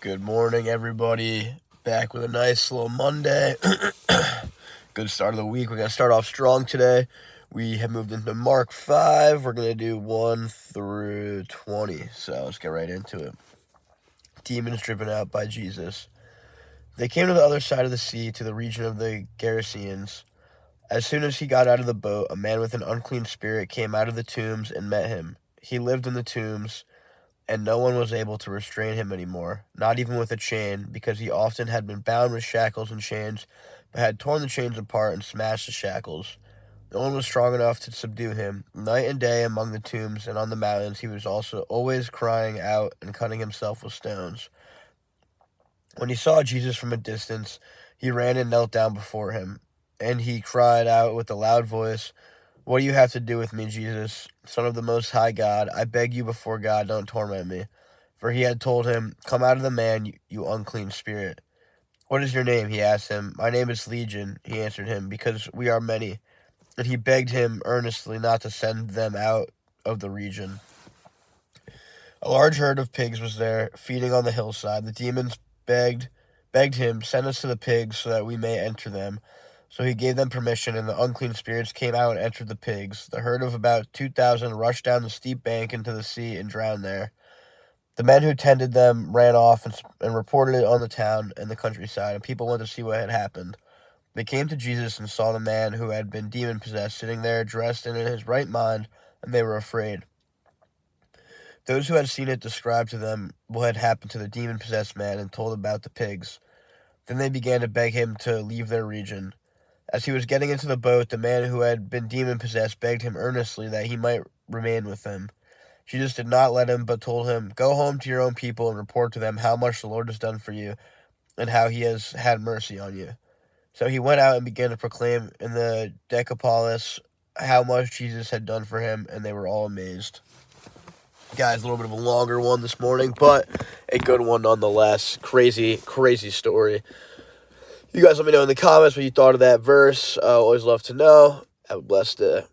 Good morning, everybody. Back with a nice little Monday. Good start of the week. We're going to start off strong today. We have moved into Mark 5. We're going to do 1 through 20. So let's get right into it. Demons driven out by Jesus. They came to the other side of the sea, to the region of the Gerasenes. As soon as he got out of the boat, a man with an unclean spirit came out of the tombs and met him. He lived in the tombs, and no one was able to restrain him anymore, not even with a chain, because he often had been bound with shackles and chains, but had torn the chains apart and smashed the shackles. No one was strong enough to subdue him. Night and day among the tombs and on the mountains he was also always crying out and cutting himself with stones. When he saw Jesus from a distance, he ran and knelt down before him, and he cried out with a loud voice, "What do you have to do with me, Jesus, Son of the Most High God? I beg you before God, don't torment me." For he had told him, "Come out of the man, you unclean spirit." "What is your name?" he asked him. "My name is Legion," he answered him, "because we are many." And he begged him earnestly not to send them out of the region. A large herd of pigs was there, feeding on the hillside. The demons begged him, "Send us to the pigs so that we may enter them." So he gave them permission, and the unclean spirits came out and entered the pigs. The herd of about 2,000 rushed down the steep bank into the sea and drowned there. The men who tended them ran off and reported it on the town and the countryside, and people went to see what had happened. They came to Jesus and saw the man who had been demon-possessed sitting there, dressed and in his right mind, and they were afraid. Those who had seen it described to them what had happened to the demon-possessed man and told about the pigs. Then they began to beg him to leave their region. As he was getting into the boat, the man who had been demon-possessed begged him earnestly that he might remain with them. Jesus did not let him, but told him, "Go home to your own people and report to them how much the Lord has done for you and how he has had mercy on you." So he went out and began to proclaim in the Decapolis how much Jesus had done for him, and they were all amazed. Guys, a little bit of a longer one this morning, but a good one nonetheless. Crazy story. You guys let me know in the comments what you thought of that verse. Always love to know. Have a blessed day.